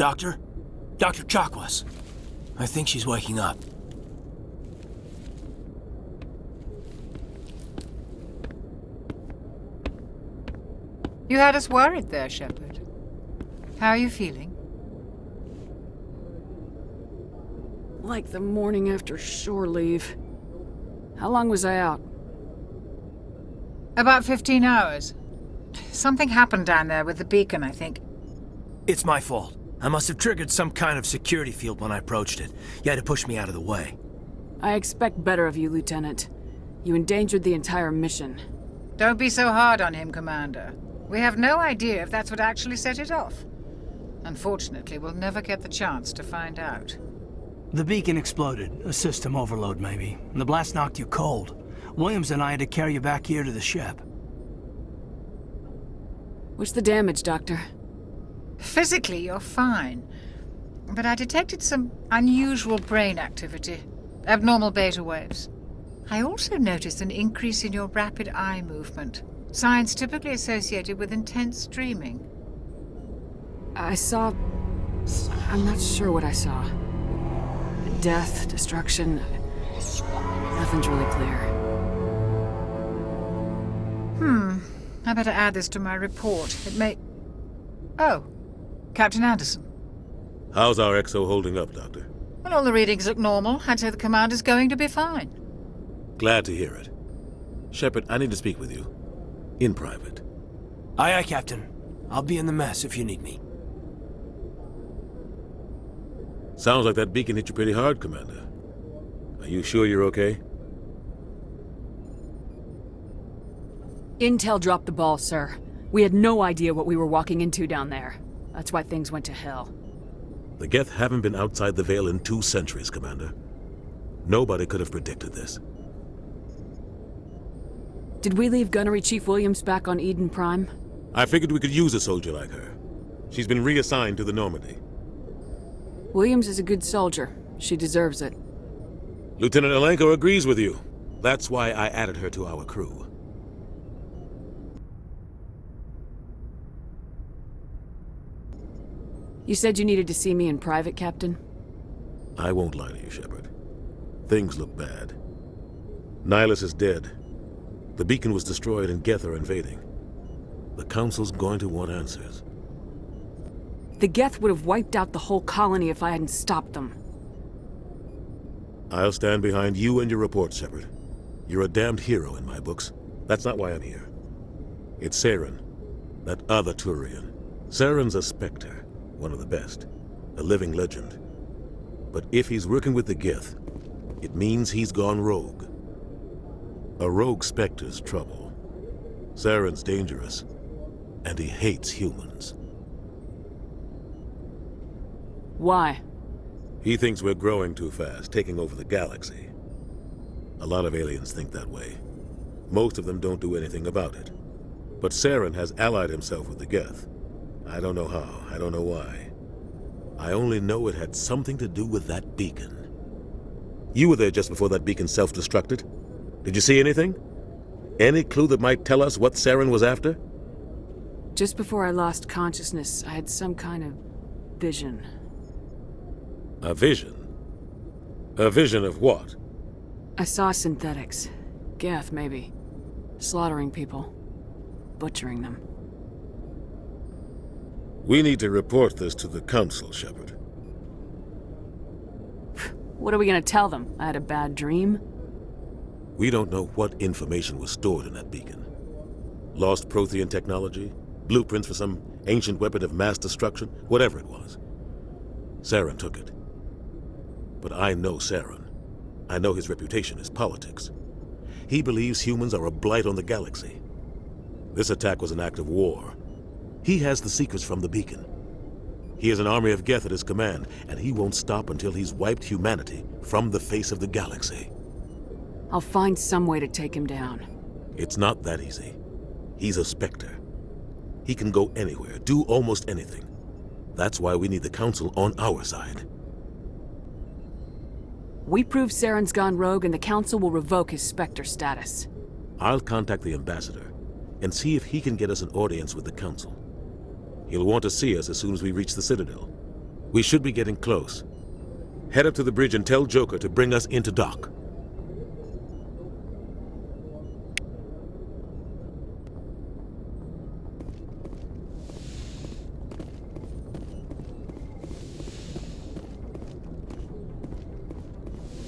Doctor? Dr. Chakwas. I think she's waking up. You had us worried there, Shepard. How are you feeling? Like the morning after shore leave. How long was I out? About 15 hours. Something happened down there with the beacon, I think. It's my fault. I must have triggered some kind of security field when I approached it. You had to push me out of the way. I expect better of you, Lieutenant. You endangered the entire mission. Don't be so hard on him, Commander. We have no idea if that's what actually set it off. Unfortunately, we'll never get the chance to find out. The beacon exploded. A system overload, maybe. And the blast knocked you cold. Williams and I had to carry you back here to the ship. What's the damage, Doctor? Physically, you're fine. But I detected some unusual brain activity. Abnormal beta waves. I also noticed an increase in your rapid eye movement. Signs typically associated with intense dreaming. I saw... I'm not sure what I saw. Death, destruction... Nothing's really clear. I better add this to my report. It may... Oh, Captain Anderson. How's our XO holding up, Doctor? Well, all the readings look normal. I'd say the commander's going to be fine. Glad to hear it. Shepard, I need to speak with you. In private. Aye, aye, Captain. I'll be in the mess if you need me. Sounds like that beacon hit you pretty hard, Commander. Are you sure you're okay? Intel dropped the ball, sir. We had no idea what we were walking into down there. That's why things went to hell. The Geth haven't been outside the Veil in 2 centuries, Commander. Nobody could have predicted this. Did we leave Gunnery Chief Williams back on Eden Prime? I figured we could use a soldier like her. She's been reassigned to the Normandy. Williams is a good soldier. She deserves it. Lieutenant Alenko agrees with you. That's why I added her to our crew. You said you needed to see me in private, Captain? I won't lie to you, Shepard. Things look bad. Nihilus is dead. The beacon was destroyed and Geth are invading. The Council's going to want answers. The Geth would have wiped out the whole colony if I hadn't stopped them. I'll stand behind you and your report, Shepard. You're a damned hero in my books. That's not why I'm here. It's Saren, that other Turian. Saren's a Spectre, one of the best, a living legend. But if he's working with the Geth, it means he's gone rogue. A rogue Spectre's trouble. Saren's dangerous, and he hates humans. Why? He thinks we're growing too fast, taking over the galaxy. A lot of aliens think that way. Most of them don't do anything about it. But Saren has allied himself with the Geth. I don't know how, I don't know why. I only know it had something to do with that beacon. You were there just before that beacon self-destructed. Did you see anything? Any clue that might tell us what Saren was after? Just before I lost consciousness, I had some kind of vision. A vision? A vision of what? I saw synthetics. Geth, maybe. Slaughtering people. Butchering them. We need to report this to the Council, Shepard. What are we gonna tell them? I had a bad dream? We don't know what information was stored in that beacon. Lost Prothean technology? Blueprints for some ancient weapon of mass destruction? Whatever it was. Saren took it. But I know Saren. I know his reputation is politics. He believes humans are a blight on the galaxy. This attack was an act of war. He has the secrets from the beacon. He has an army of Geth at his command, and he won't stop until he's wiped humanity from the face of the galaxy. I'll find some way to take him down. It's not that easy. He's a Spectre. He can go anywhere, do almost anything. That's why we need the Council on our side. We prove Saren's gone rogue and the Council will revoke his Spectre status. I'll contact the Ambassador and see if he can get us an audience with the Council. He'll want to see us as soon as we reach the Citadel. We should be getting close. Head up to the bridge and tell Joker to bring us into dock.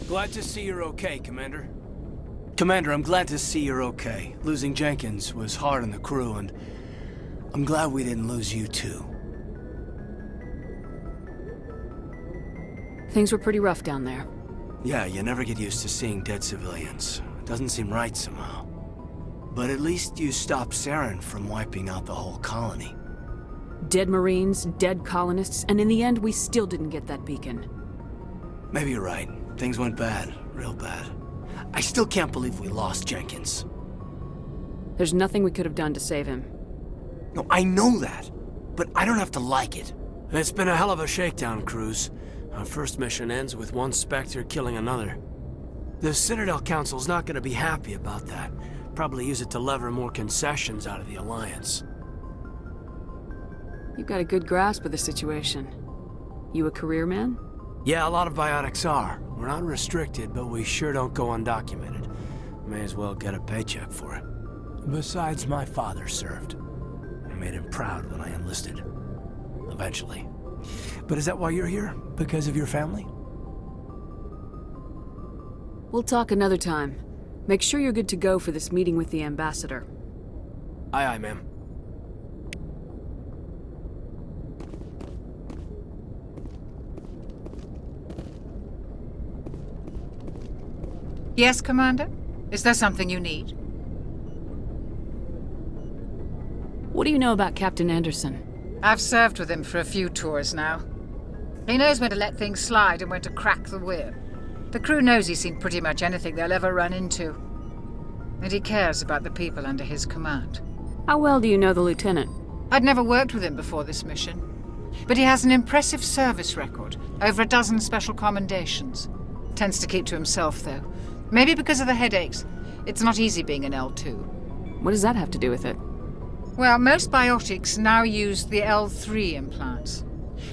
Glad to see you're okay, Commander. Commander, I'm glad to see you're okay. Losing Jenkins was hard on the crew, and I'm glad we didn't lose you too. Things were pretty rough down there. Yeah, you never get used to seeing dead civilians. It doesn't seem right somehow. But at least you stopped Saren from wiping out the whole colony. Dead Marines, dead colonists, and in the end, we still didn't get that beacon. Maybe you're right. Things went bad. Real bad. I still can't believe we lost Jenkins. There's nothing we could have done to save him. No, I know that. But I don't have to like it. It's been a hell of a shakedown, Cruz. Our first mission ends with one Spectre killing another. The Citadel Council's not going to be happy about that. Probably use it to lever more concessions out of the Alliance. You've got a good grasp of the situation. You a career man? Yeah, a lot of biotics are. We're not restricted, but we sure don't go undocumented. May as well get a paycheck for it. Besides, my father served. I made him proud when I enlisted. Eventually. But is that why you're here? Because of your family? We'll talk another time. Make sure you're good to go for this meeting with the ambassador. Aye, aye, ma'am. Yes, Commander? Is there something you need? What do you know about Captain Anderson? I've served with him for a few tours now. He knows when to let things slide and when to crack the whip. The crew knows he's seen pretty much anything they'll ever run into. And he cares about the people under his command. How well do you know the lieutenant? I'd never worked with him before this mission. But he has an impressive service record, over a dozen special commendations. Tends to keep to himself, though. Maybe because of the headaches. It's not easy being an L2. What does that have to do with it? Well, most biotics now use the L3 implants.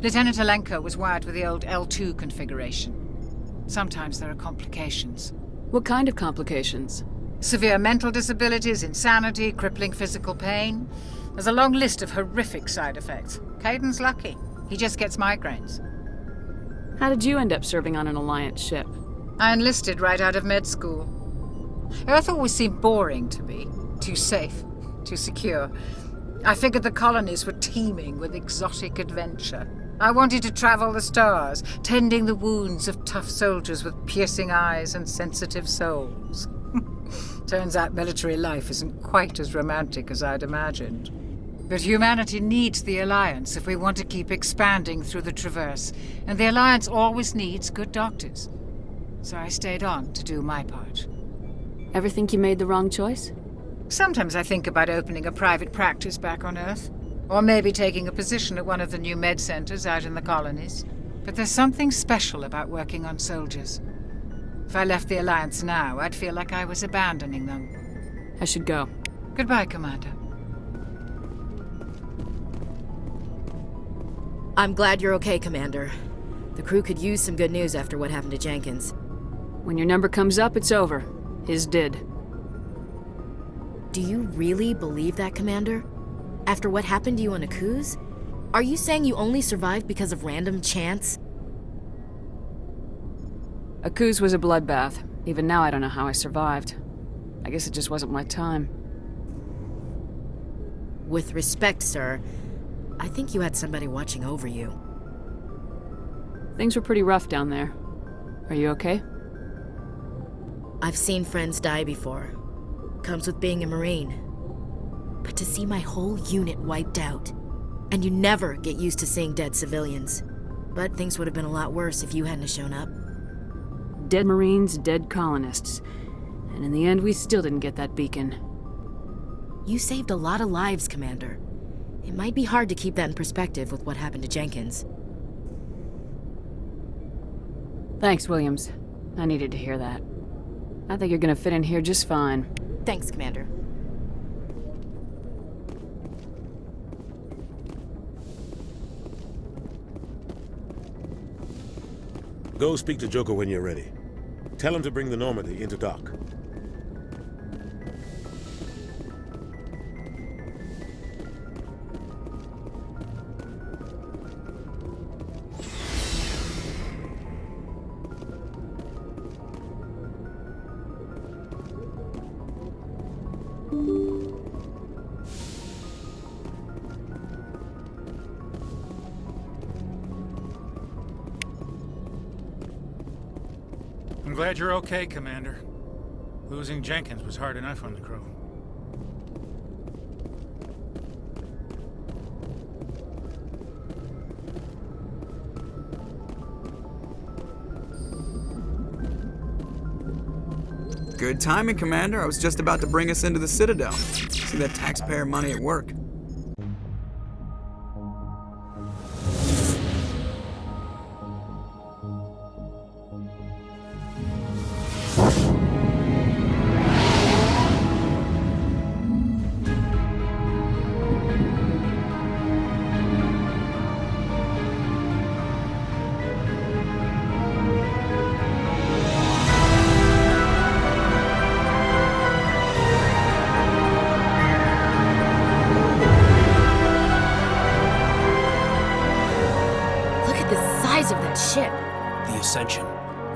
Lieutenant Alenko was wired with the old L2 configuration. Sometimes there are complications. What kind of complications? Severe mental disabilities, insanity, crippling physical pain. There's a long list of horrific side effects. Caden's lucky. He just gets migraines. How did you end up serving on an Alliance ship? I enlisted right out of med school. Earth always seemed boring to me. Too safe, too secure. I figured the colonies were teeming with exotic adventure. I wanted to travel the stars, tending the wounds of tough soldiers with piercing eyes and sensitive souls. Turns out military life isn't quite as romantic as I'd imagined. But humanity needs the Alliance if we want to keep expanding through the Traverse, and the Alliance always needs good doctors. So I stayed on to do my part. Ever think you made the wrong choice? Sometimes I think about opening a private practice back on Earth. Or maybe taking a position at one of the new med centers out in the colonies. But there's something special about working on soldiers. If I left the Alliance now, I'd feel like I was abandoning them. I should go. Goodbye, Commander. I'm glad you're okay, Commander. The crew could use some good news after what happened to Jenkins. When your number comes up, it's over. His did. Do you really believe that, Commander? After what happened to you on Akuz? Are you saying you only survived because of random chance? Akuz was a bloodbath. Even now, I don't know how I survived. I guess it just wasn't my time. With respect, sir, I think you had somebody watching over you. Things were pretty rough down there. Are you okay? I've seen friends die before. Comes with being a Marine. But to see my whole unit wiped out, and you never get used to seeing dead civilians. But things would have been a lot worse if you hadn't shown up. Dead Marines, dead colonists. And in the end, we still didn't get that beacon. You saved a lot of lives, Commander. It might be hard to keep that in perspective with what happened to Jenkins. Thanks, Williams. I needed to hear that. I think you're gonna fit in here just fine. Thanks, Commander. Go speak to Joker when you're ready. Tell him to bring the Normandy into dock. I'm glad you're okay, Commander. Losing Jenkins was hard enough on the crew. Good timing, Commander. I was just about to bring us into the Citadel. See that taxpayer money at work. Ship. The Ascension,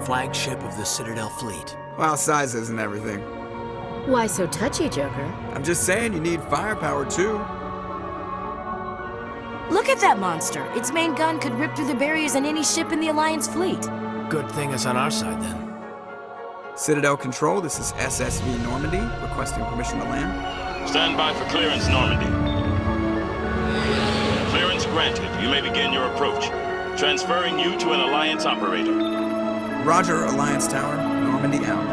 flagship of the Citadel fleet. Well, size isn't everything. Why so touchy, Joker? I'm just saying you need firepower, too. Look at that monster. Its main gun could rip through the barriers in any ship in the Alliance fleet. Good thing it's on our side, then. Citadel Control, this is SSV Normandy, requesting permission to land. Stand by for clearance, Normandy. Clearance granted. You may begin your approach. Transferring you to an Alliance operator. Roger, Alliance Tower. Normandy out.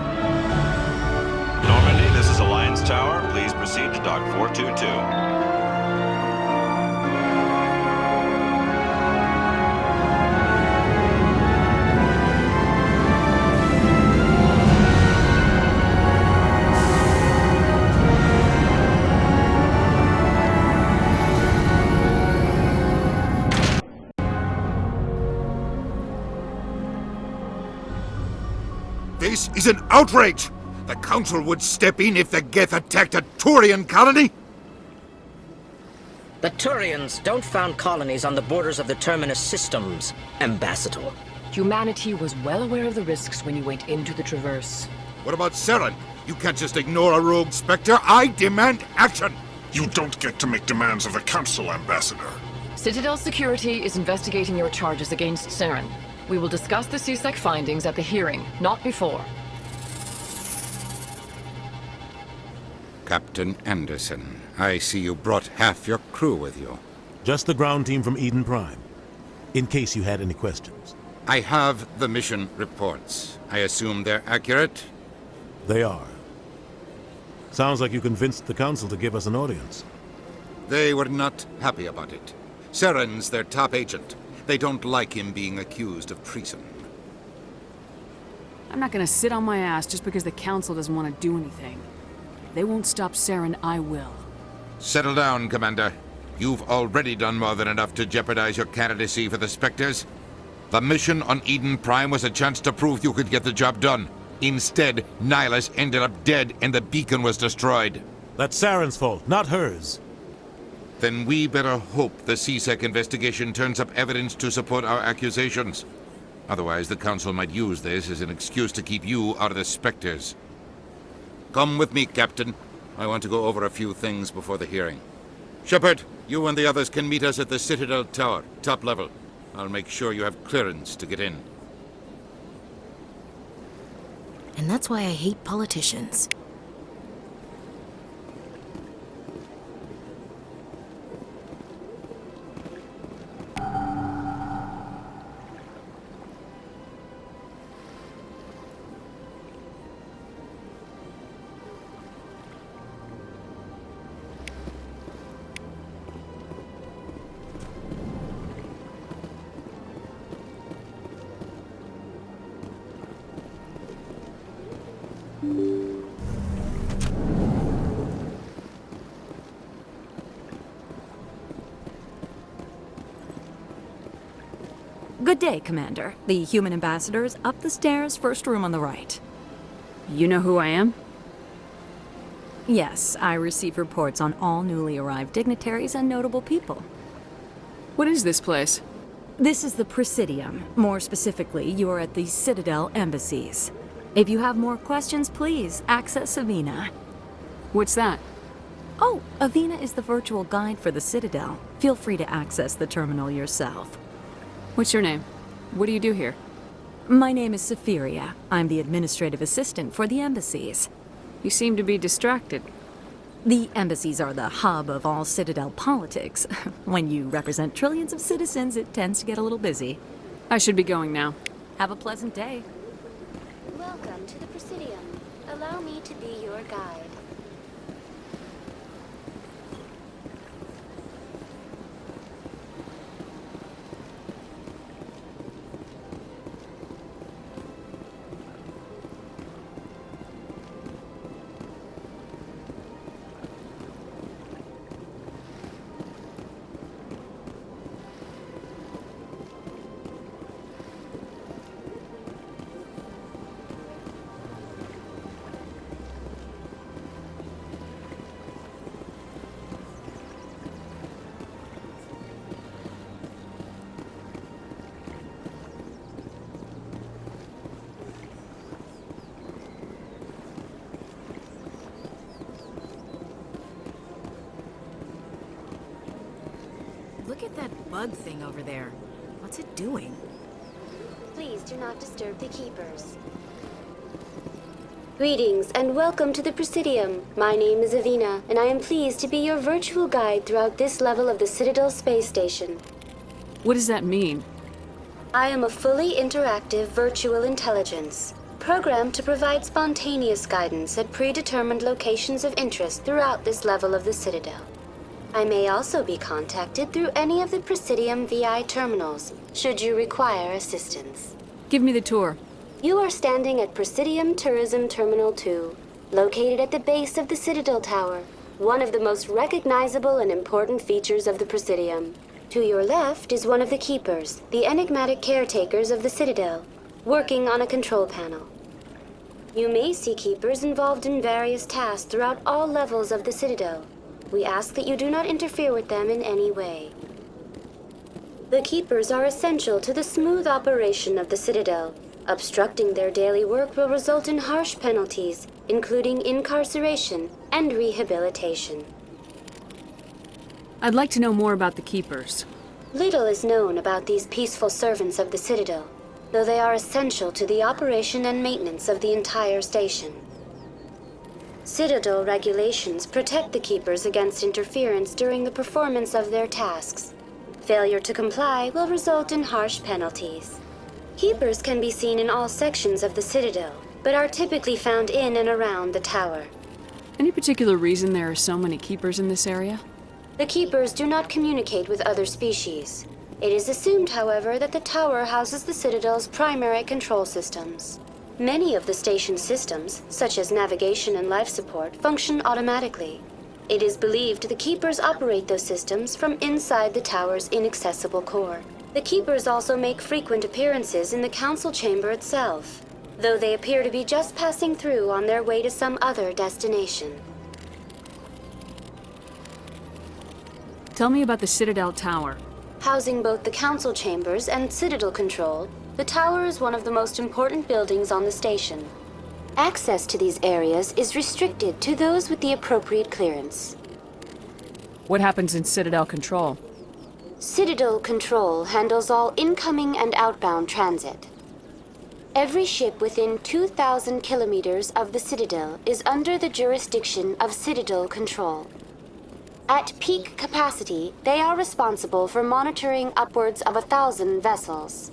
Normandy, this is Alliance Tower. Please proceed to Dock 422. This is an outrage! The Council would step in if the Geth attacked a Turian colony? The Turians don't found colonies on the borders of the Terminus systems, Ambassador. Humanity was well aware of the risks when you went into the Traverse. What about Saren? You can't just ignore a rogue Spectre. I demand action! You don't get to make demands of the Council, Ambassador. Citadel Security is investigating your charges against Saren. We will discuss the CSEC findings at the hearing, not before. Captain Anderson, I see you brought half your crew with you. Just the ground team from Eden Prime, in case you had any questions. I have the mission reports. I assume they're accurate? They are. Sounds like you convinced the Council to give us an audience. They were not happy about it. Saren's their top agent. They don't like him being accused of treason. I'm not gonna sit on my ass just because the Council doesn't want to do anything. If they won't stop Saren, I will. Settle down, Commander. You've already done more than enough to jeopardize your candidacy for the Spectres. The mission on Eden Prime was a chance to prove you could get the job done. Instead, Nihilus ended up dead and the beacon was destroyed. That's Saren's fault, not hers. Then we better hope the CSEC investigation turns up evidence to support our accusations. Otherwise, the Council might use this as an excuse to keep you out of the Spectres. Come with me, Captain. I want to go over a few things before the hearing. Shepard, you and the others can meet us at the Citadel Tower, top level. I'll make sure you have clearance to get in. And that's why I hate politicians. Good day, Commander. The human ambassador is up the stairs, first room on the right. You know who I am? Yes, I receive reports on all newly arrived dignitaries and notable people. What is this place? This is the Presidium. More specifically, you are at the Citadel embassies. If you have more questions, please access Udina. What's that? Oh, Udina is the virtual guide for the Citadel. Feel free to access the terminal yourself. What's your name? What do you do here? My name is Safiria. I'm the administrative assistant for the embassies. You seem to be distracted. The embassies are the hub of all Citadel politics. When you represent trillions of citizens, it tends to get a little busy. I should be going now. Have a pleasant day. Welcome to the Presidium. Allow me to be your guide. Look at that bug thing over there. What's it doing? Please do not disturb the keepers. Greetings and welcome to the Presidium. My name is Udina, and I am pleased to be your virtual guide throughout this level of the Citadel space station. What does that mean? I am a fully interactive virtual intelligence, programmed to provide spontaneous guidance at predetermined locations of interest throughout this level of the Citadel. I may also be contacted through any of the Presidium VI terminals, should you require assistance. Give me the tour. You are standing at Presidium Tourism Terminal 2, located at the base of the Citadel Tower, one of the most recognizable and important features of the Presidium. To your left is one of the Keepers, the enigmatic caretakers of the Citadel, working on a control panel. You may see Keepers involved in various tasks throughout all levels of the Citadel. We ask that you do not interfere with them in any way. The Keepers are essential to the smooth operation of the Citadel. Obstructing their daily work will result in harsh penalties, including incarceration and rehabilitation. I'd like to know more about the Keepers. Little is known about these peaceful servants of the Citadel, though they are essential to the operation and maintenance of the entire station. Citadel regulations protect the Keepers against interference during the performance of their tasks. Failure to comply will result in harsh penalties. Keepers can be seen in all sections of the Citadel, but are typically found in and around the tower. Any particular reason there are so many Keepers in this area? The Keepers do not communicate with other species. It is assumed, however, that the tower houses the Citadel's primary control systems. Many of the station's systems, such as navigation and life support, function automatically. It is believed the Keepers operate those systems from inside the tower's inaccessible core. The Keepers also make frequent appearances in the council chamber itself, though they appear to be just passing through on their way to some other destination. Tell me about the Citadel Tower. Housing both the council chambers and Citadel control, the tower is one of the most important buildings on the station. Access to these areas is restricted to those with the appropriate clearance. What happens in Citadel Control? Citadel Control handles all incoming and outbound transit. Every ship within 2,000 kilometers of the Citadel is under the jurisdiction of Citadel Control. At peak capacity, they are responsible for monitoring upwards of 1,000 vessels.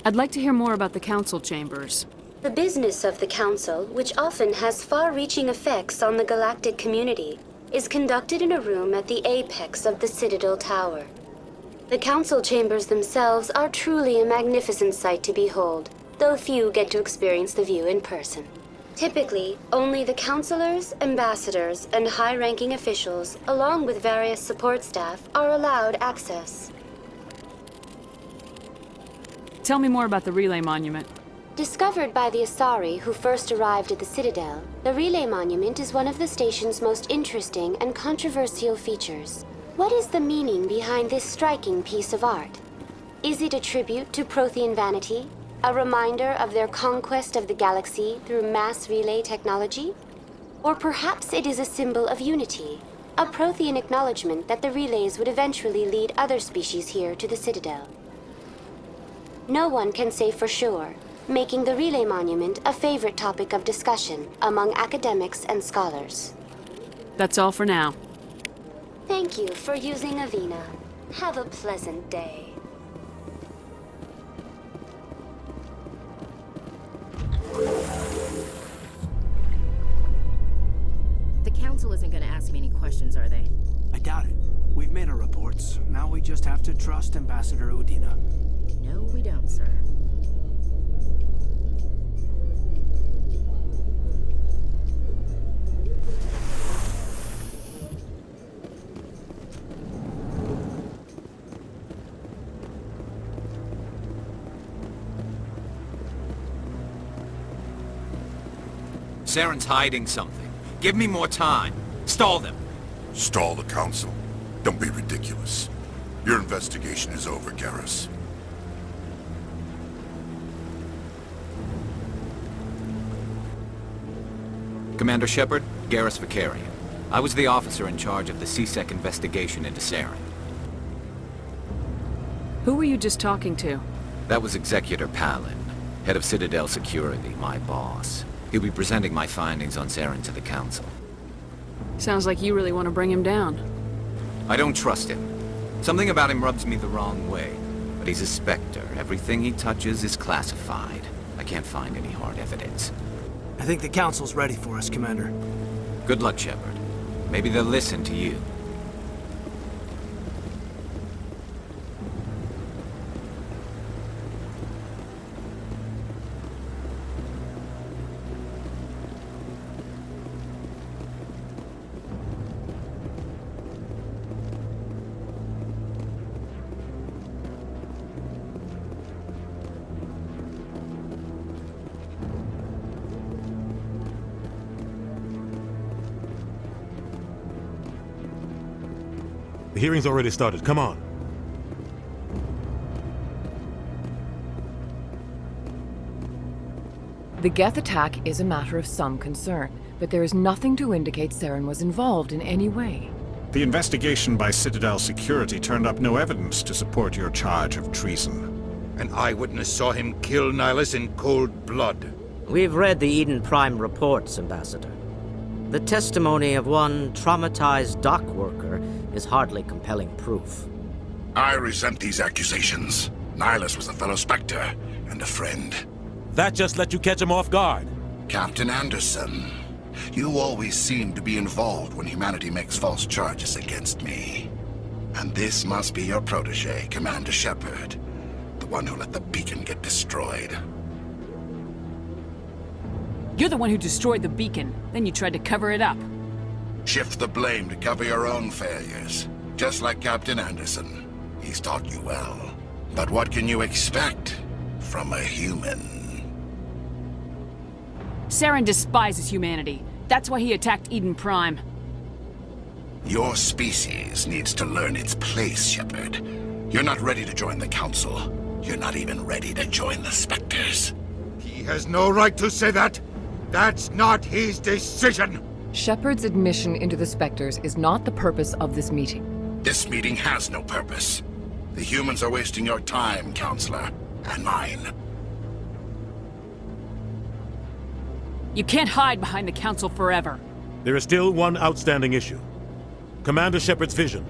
I'd like to hear more about the council chambers. The business of the Council, which often has far-reaching effects on the galactic community, is conducted in a room at the apex of the Citadel Tower. The Council chambers themselves are truly a magnificent sight to behold, though few get to experience the view in person. Typically, only the councilors, ambassadors, and high-ranking officials, along with various support staff, are allowed access. Tell me more about the relay monument. Discovered by the Asari who first arrived at the Citadel, the Relay Monument is one of the station's most interesting and controversial features. What is the meaning behind this striking piece of art? Is it a tribute to Prothean vanity? A reminder of their conquest of the galaxy through mass relay technology? Or perhaps it is a symbol of unity, a Prothean acknowledgement that the relays would eventually lead other species here to the Citadel. No one can say for sure, making the Relay Monument a favorite topic of discussion among academics and scholars. That's all for now. Thank you for using Udina. Have a pleasant day. The Council isn't gonna ask me any questions, are they? I doubt it. We've made our reports. Now we just have to trust Ambassador Udina. No, we don't, sir. Saren's hiding something. Give me more time. Stall them. Stall the Council? Don't be ridiculous. Your investigation is over, Garrus. Commander Shepard, Garrus Vicarian. I was the officer in charge of the CSEC investigation into Saren. Who were you just talking to? That was Executor Palin, head of Citadel Security, my boss. He'll be presenting my findings on Saren to the Council. Sounds like you really want to bring him down. I don't trust him. Something about him rubs me the wrong way. But he's a Spectre. Everything he touches is classified. I can't find any hard evidence. I think the Council's ready for us, Commander. Good luck, Shepard. Maybe they'll listen to you. The hearing's already started. Come on. The Geth attack is a matter of some concern, but there is nothing to indicate Saren was involved in any way. The investigation by Citadel Security turned up no evidence to support your charge of treason. An eyewitness saw him kill Nihilus in cold blood. We've read the Eden Prime reports, Ambassador. The testimony of one traumatized dock worker is hardly compelling proof. I resent these accusations. Nihilus was a fellow Spectre and a friend. That just let you catch him off guard. Captain Anderson, you always seem to be involved when humanity makes false charges against me. And this must be your protege, Commander Shepard, the one who let the beacon get destroyed. You're the one who destroyed the beacon, then you tried to cover it up. Shift the blame to cover your own failures, just like Captain Anderson. He's taught you well. But what can you expect from a human? Saren despises humanity. That's why he attacked Eden Prime. Your species needs to learn its place, Shepard. You're not ready to join the Council. You're not even ready to join the Spectres. He has no right to say that. That's not his decision. Shepard's admission into the Spectres is not the purpose of this meeting. This meeting has no purpose. The humans are wasting your time, Counselor, and mine. You can't hide behind the Council forever. There is still one outstanding issue. Commander Shepard's vision.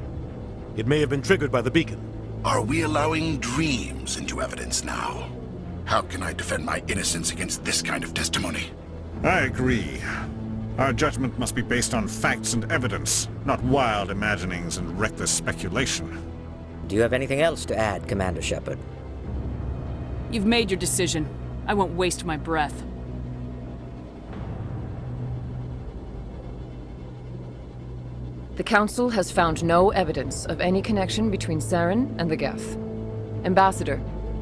It may have been triggered by the beacon. Are we allowing dreams into evidence now? How can I defend my innocence against this kind of testimony? I agree. Our judgment must be based on facts and evidence, not wild imaginings and reckless speculation. Do you have anything else to add, Commander Shepard? You've made your decision. I won't waste my breath. The Council has found no evidence of any connection between Saren and the Geth. Ambassador,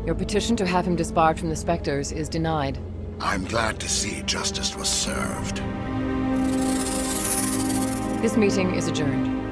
Your petition to have him disbarred from the Spectres is denied. I'm glad to see justice was served. This meeting is adjourned.